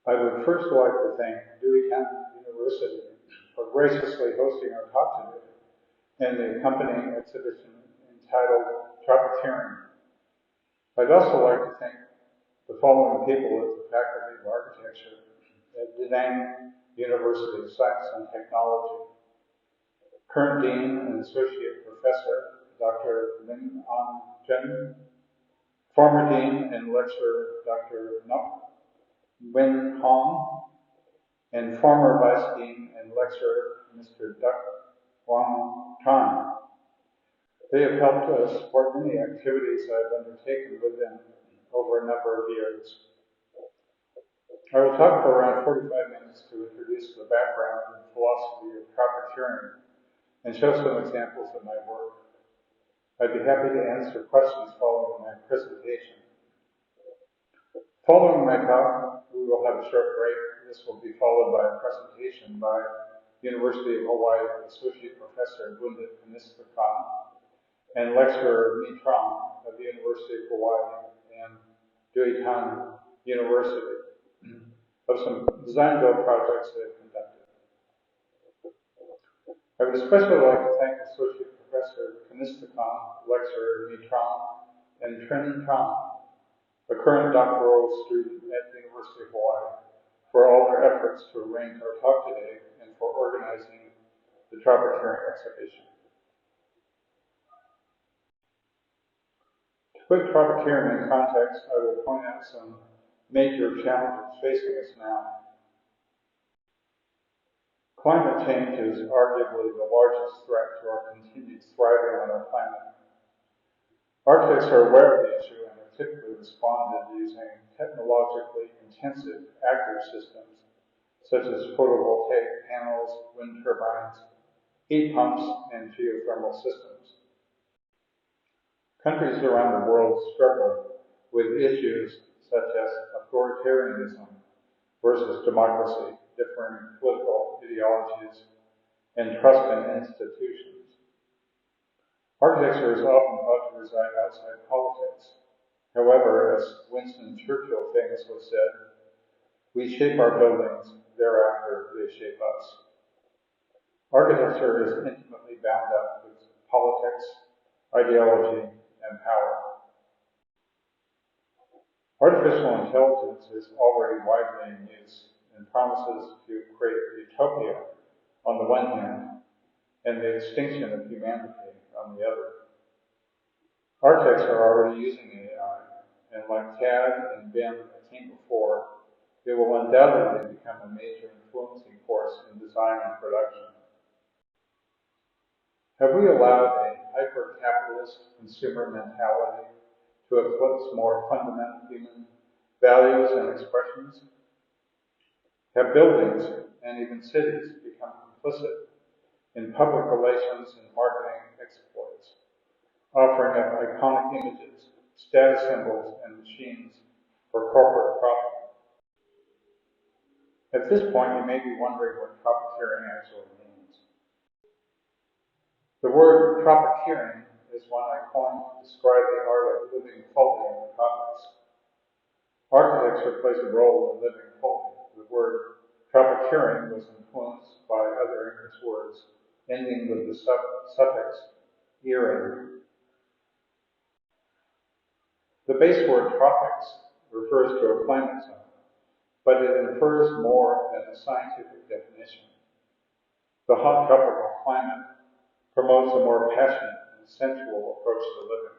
I would first like to thank University for graciously hosting our talk today and the accompanying exhibition entitled Tropiceering. I'd also like to thank the following people at the Faculty of Architecture at Định University of Science and Technology. Current Dean and Associate Professor, Dr. Minh An Chen, former Dean and Lecturer, Dr. Nuc Nguyen Hong, and former Vice Dean and Lecturer, Mr. Duc Quang Tran. They have helped us support many activities I've undertaken with them over a number of years. I will talk for around 45 minutes to introduce the background and philosophy of tropiceering and show some examples of my work. I'd be happy to answer questions following my presentation. Following my talk, we will have a short break. This will be followed by a presentation by University of Hawaii Associate Professor Bunda Kanistakan and Lecturer Mi Trong of the University of Hawaii and Dui Tan University of some design-build projects they have conducted. I would especially like to thank Associate Professor Kanistakan, Lecturer Mi Trong, and Trin Trong, a current doctoral student at the University of Hawaii, for all their efforts to arrange our talk today and for organizing the Tropiceering exhibition. To put Tropiceering in context, I will point out some major challenges facing us now. Climate change is arguably the largest threat to our continued thriving on our planet. Architects are aware of the issue and have typically responded using technologically intensive active systems such as photovoltaic panels, wind turbines, heat pumps, and geothermal systems. Countries around the world struggle with issues such as authoritarianism versus democracy, differing political ideologies, and trust in institutions. Architecture is often thought to reside outside politics. However, as Winston Churchill famously said, we shape our buildings, thereafter they shape us. Architecture is intimately bound up with politics, ideology, and power. Artificial intelligence is already widely in use and promises to create utopia on the one hand and the extinction of humanity on the other. Architects are already using AI, and like CAD and BIM that came before, it will undoubtedly become a major influencing force in design and production. Have we allowed a hyper-capitalist consumer mentality to eclipse more fundamental human values and expressions? Have buildings and even cities become complicit in public relations and marketing exploits, offering up iconic images, status symbols, and machines for corporate profit? At this point, you may be wondering what tropiceering actually means. The word tropiceering is one I coined to describe the art of living fully in the tropics. Architecture plays a role in living fully. The word tropiceering was influenced by other English words ending with the suffix "ering." The base word tropics refers to a climate zone, but it infers more than a scientific definition. The hot tropical climate promotes a more passionate and sensual approach to living.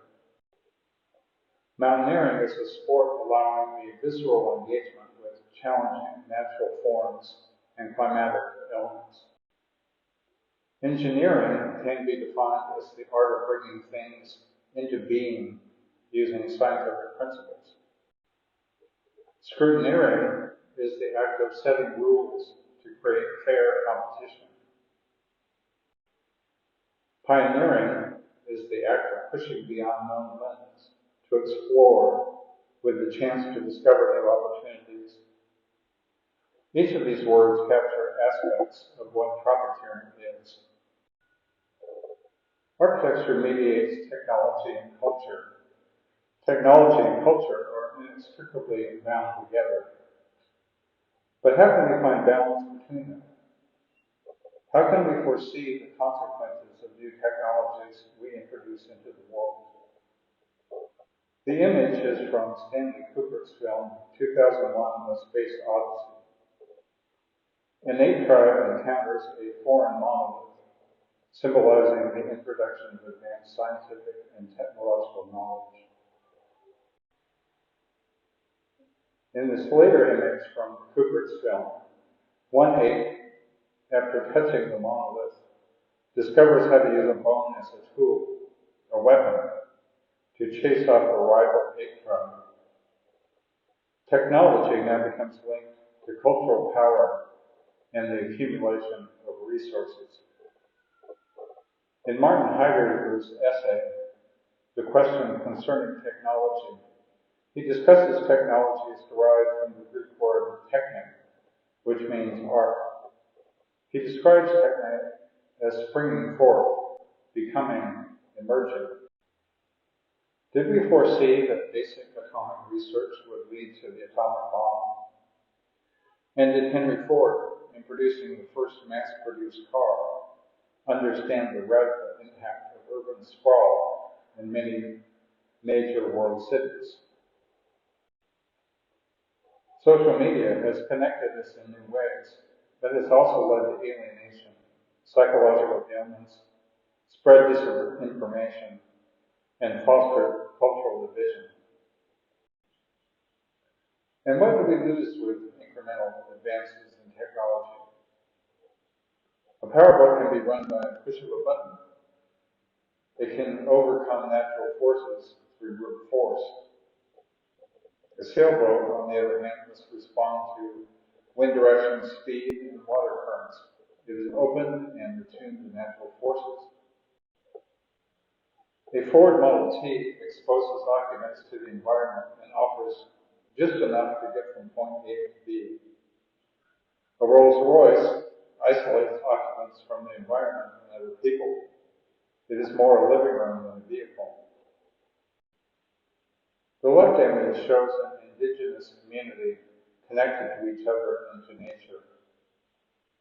Mountaineering is a sport allowing the visceral engagement with challenging natural forms and climatic elements. Engineering can be defined as the art of bringing things into being using scientific principles. Scrutineering is the act of setting rules to create fair competition. Pioneering is the act of pushing beyond known limits to explore with the chance to discover new opportunities. Each of these words capture aspects of what tropiceering is. Architecture mediates technology and culture. Technology and culture are inextricably bound together. But how can we find balance between them? How can we foresee the consequences of new technologies we introduce into the world? The image is from Stanley Kubrick's film 2001: A Space Odyssey. An ape tribe encounters a foreign monolith, symbolizing the introduction of advanced scientific and technological knowledge. In this later image from Kubrick's film, one ape, after touching the monolith, discovers how to use a bone as a tool, a weapon, to chase off a rival ape tribe. Technology now becomes linked to cultural power and the accumulation of resources. In Martin Heidegger's essay, The Question Concerning Technology, he discusses technology as derived from the Greek word techne, which means art. He describes techne as springing forth, becoming, emerging. Did we foresee that basic atomic research would lead to the atomic bomb? And did Henry Ford, in producing the first mass-produced car, understand the radical impact of urban sprawl in many major world cities? Social media has connected us in new ways, but has also led to alienation, psychological ailments, spread disinformation, and fostered cultural division. And what do we lose with incremental advances in technology? A powerboat can be run by a push of a button. It can overcome natural forces through brute force. A sailboat, on the other hand, must respond to wind direction, speed, and water currents. It is open and attuned to natural forces. A Ford Model T exposes occupants to the environment and offers just enough to get from point A to B. A Rolls-Royce isolates occupants from the environment and other people. It is more a living room than a vehicle. The left image shows an indigenous community connected to each other and to nature.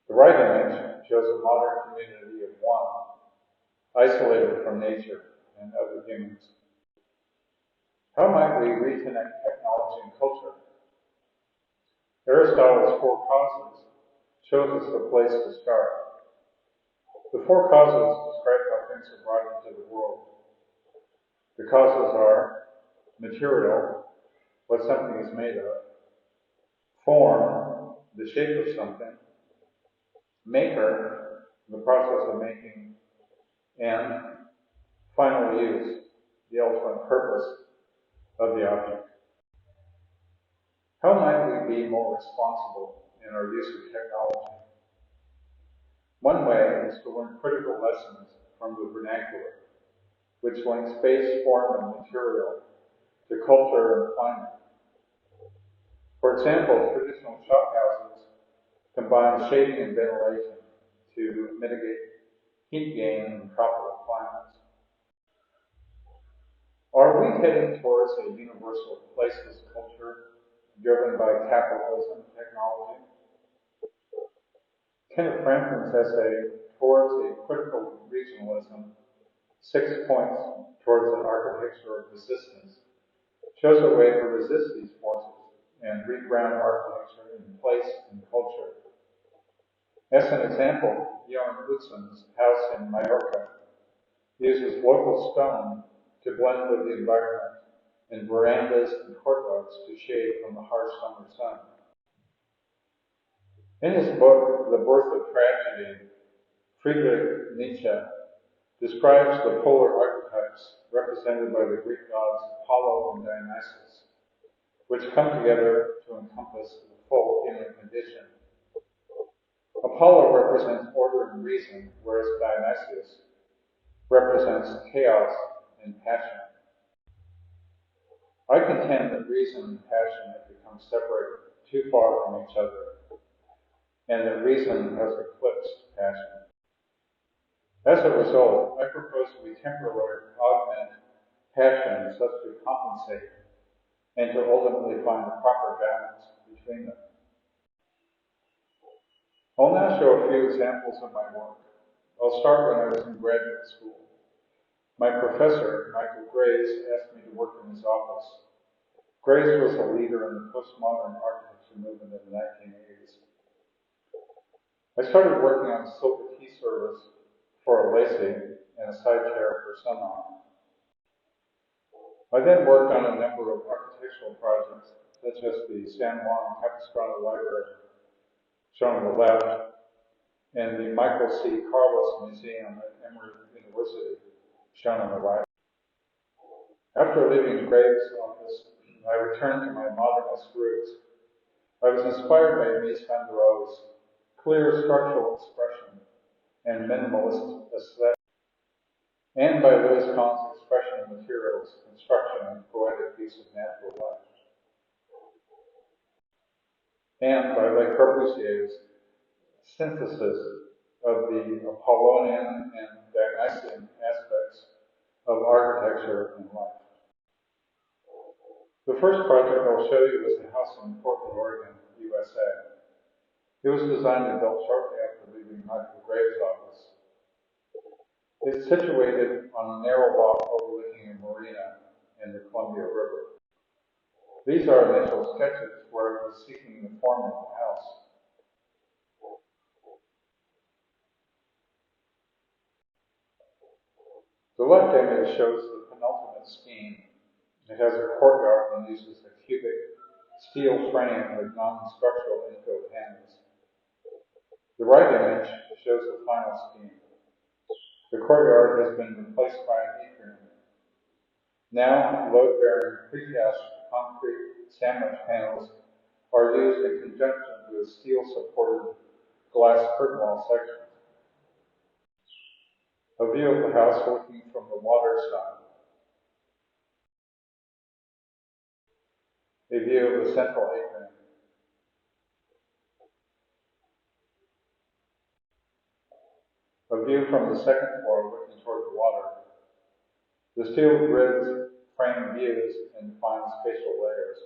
The right image shows a modern community of one, isolated from nature and other humans. How might we reconnect technology and culture? Aristotle's four causes shows us the place to start. The four causes describe how things are brought into the world. The causes are material, what something is made of; form, the shape of something; maker, the process of making; and final use, the ultimate purpose of the object. How might we be more responsible in our use of technology? One way is to learn critical lessons from the vernacular, which links space, form, and material to culture and climate. For example, traditional shop houses combine shading and ventilation to mitigate heat gain in tropical climates. Are we heading towards a universal placeless culture driven by capitalism and technology? Kenneth Franklin's essay, Towards a Critical Regionalism, 6 Points Towards an Architecture of Resistance, shows a way to resist these forces and reground architecture in place and culture. As an example, Bjorn Utzon's house in Mallorca uses local stone to blend with the environment, and verandas and courtyards to shade from the harsh summer sun. In his book, The Birth of Tragedy, Friedrich Nietzsche describes the polar archetypes represented by the Greek gods Apollo and Dionysus, which come together to encompass the full human condition. Apollo represents order and reason, whereas Dionysus represents chaos and passion. I contend that reason and passion have become separated too far from each other, and that reason has eclipsed passion. As a result, I propose we temporarily augment passion such to compensate and to ultimately find a proper balance between them. I'll now show a few examples of my work. I'll start when I was in graduate school. My professor, Michael Graves, asked me to work in his office. Graves was a leader in the postmodern architecture movement in the 1980s. I started working on the silver key service for a Lacey and a side chair for Sunarm. I then worked on a number of architectural projects, such as the San Juan Capistrano Library, shown on the left, and the Michael C. Carlos Museum at Emory University, shown on the right. After leaving Graves' office, I returned to my modernist roots. I was inspired by Mies van der Rohe's clear structural expression and minimalist aesthetic, and by Louis Kahn's expression of materials, construction, and poetic use of natural life, and by Le Corbusier's synthesis of the Apollonian and Dionysian aspects of architecture and life. The first project I'll show you is a house in Portland, Oregon, USA. It was designed and built shortly after leaving Michael Graves' office. It's situated on a narrow lot overlooking a marina in the Columbia River. These are initial sketches where I was seeking the form of the house. The left image shows the penultimate scheme. It has a courtyard and uses a cubic steel frame with non-structural infill panels. The right image shows the final scheme. The courtyard has been replaced by an atrium. Now, load-bearing precast concrete sandwich panels are used in conjunction with steel-supported glass curtain wall sections. A view of the house looking from the water side. A view of the central atrium. A view from the second floor looking toward the water. The steel grids frame views and define spatial layers.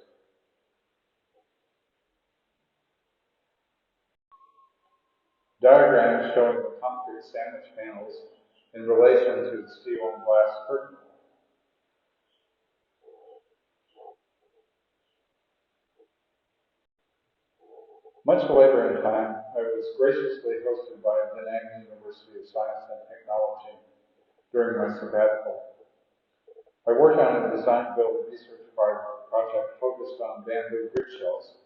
Diagrams showing the concrete sandwich panels in relation to the steel and glass curtain. Much later in time, I was graciously hosted by the Định University of Science and Technology during my sabbatical. I worked on a design-build research project focused on bamboo grid shells.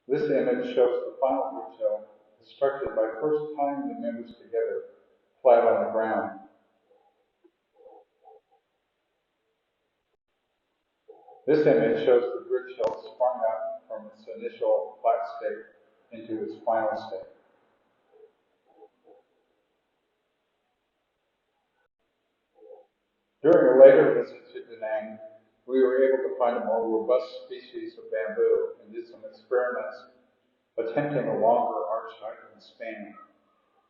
This image shows the final grid shell constructed by first tying the members together flat on the ground. This image shows the grid shell sprung out from its initial flat state into its final state. During a later visit to Định, we were able to find a more robust species of bamboo and did some experiments attempting a longer arch height and span.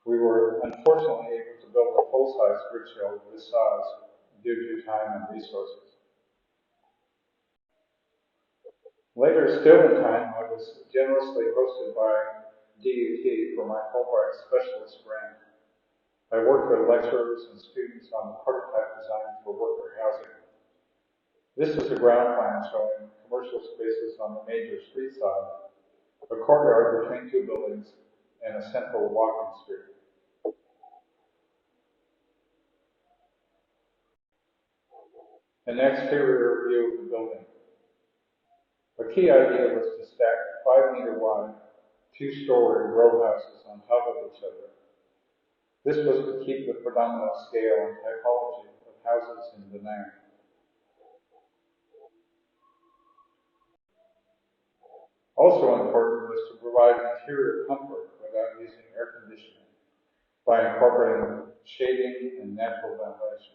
We were unfortunately able to build a full-size grid shell of this size due to time and resources. Later still in time, I was generously hosted by DUT for my Fulbright Specialist grant. I worked with lecturers and students on the prototype design for worker housing. This is a ground plan showing commercial spaces on the major street side, a courtyard between two buildings, and a central walking street. An exterior view of the building. A key idea was to stack 5-meter wide, 2-story row houses on top of each other. This was to keep the predominant scale and typology of houses in Định. Also important was to provide interior comfort without using air conditioning by incorporating shading and natural ventilation.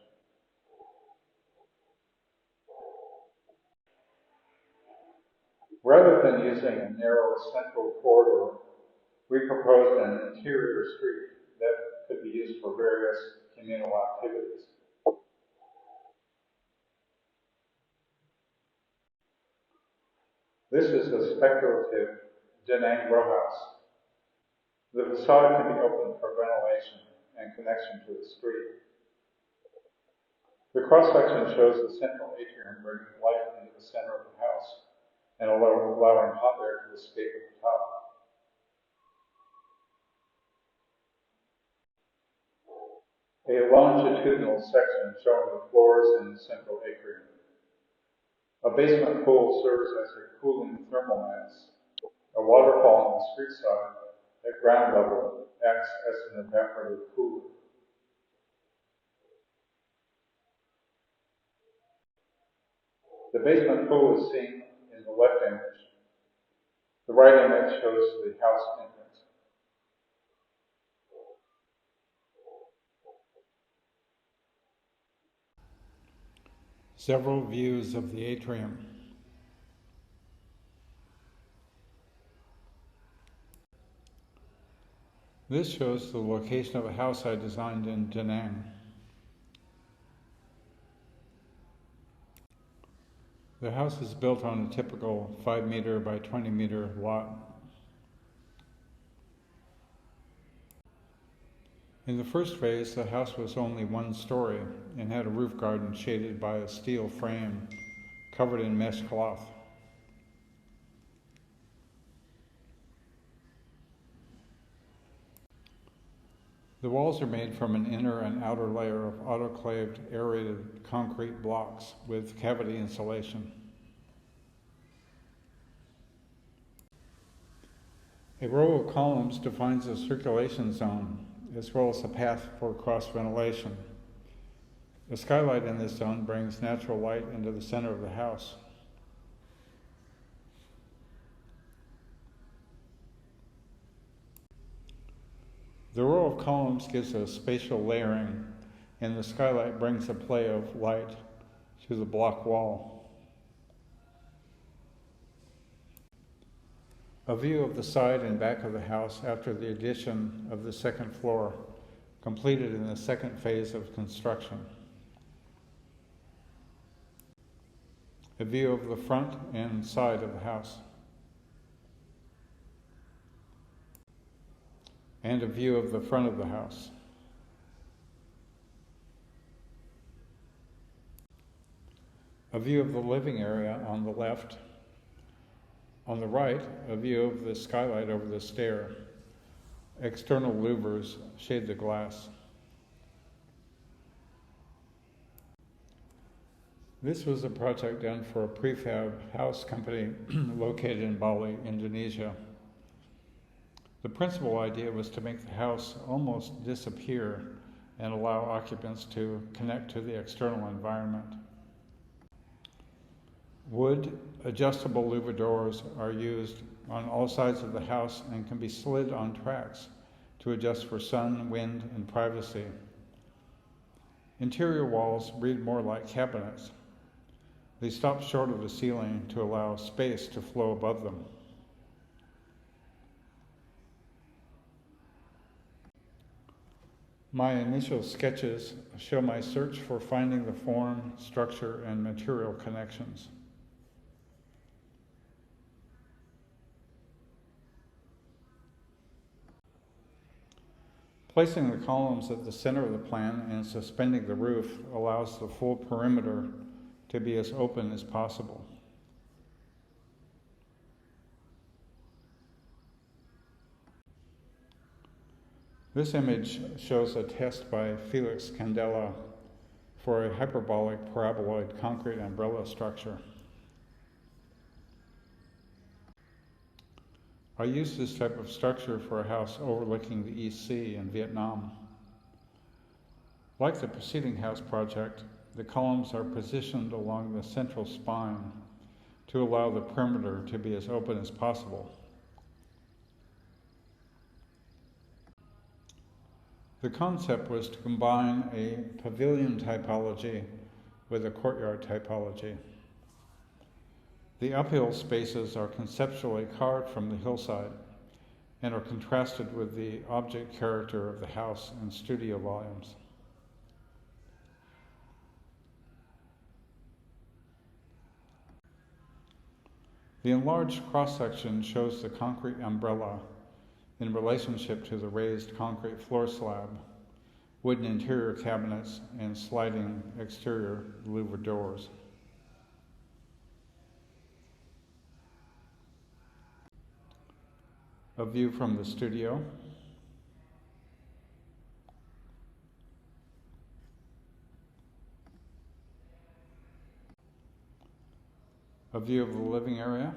Rather than using a narrow central corridor, we proposed an interior street that could be used for various communal activities. This is a speculative Định row house. The facade can be opened for ventilation and connection to the street. The cross-section shows the central atrium bringing light into the center of the house and allowing hot air to escape at the top. A longitudinal section showing the floors in the central atrium. A basement pool serves as a cooling thermal mass. A waterfall on the street side at ground level acts as an evaporative cooler. The basement pool is seen in the left image. The right image shows the house entrance. Several views of the atrium. This shows the location of a house I designed in Da Nang. The house is built on a typical 5 meter by 20 meter lot. In the first phase, the house was only 1 story and had a roof garden shaded by a steel frame covered in mesh cloth. The walls are made from an inner and outer layer of autoclaved aerated concrete blocks with cavity insulation. A row of columns defines a circulation zone, as well as a path for cross ventilation. The skylight in this zone brings natural light into the center of the house. The row of columns gives a spatial layering, and the skylight brings a play of light to the block wall. A view of the side and back of the house after the addition of the second floor, completed in the second phase of construction. A view of the front and side of the house. And a view of the front of the house. A view of the living area on the left. On the right, a view of the skylight over the stair. External louvers shade the glass. This was a project done for a prefab house company located in Bali, Indonesia. The principal idea was to make the house almost disappear and allow occupants to connect to the external environment. Wood adjustable louver doors are used on all sides of the house and can be slid on tracks to adjust for sun, wind, and privacy. Interior walls read more like cabinets. They stop short of the ceiling to allow space to flow above them. My initial sketches show my search for finding the form, structure, and material connections. Placing the columns at the center of the plan and suspending the roof allows the full perimeter to be as open as possible. This image shows a test by Felix Candela for a hyperbolic paraboloid concrete umbrella structure. I used this type of structure for a house overlooking the East Sea in Vietnam. Like the preceding house project, the columns are positioned along the central spine to allow the perimeter to be as open as possible. The concept was to combine a pavilion typology with a courtyard typology. The uphill spaces are conceptually carved from the hillside and are contrasted with the object character of the house and studio volumes. The enlarged cross-section shows the concrete umbrella in relationship to the raised concrete floor slab, wooden interior cabinets, and sliding exterior louvered doors. A view from the studio. A view of the living area.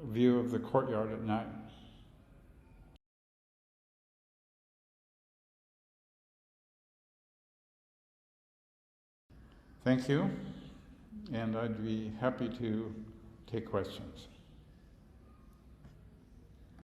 A view of the courtyard at night. Thank you, and I'd be happy to take questions.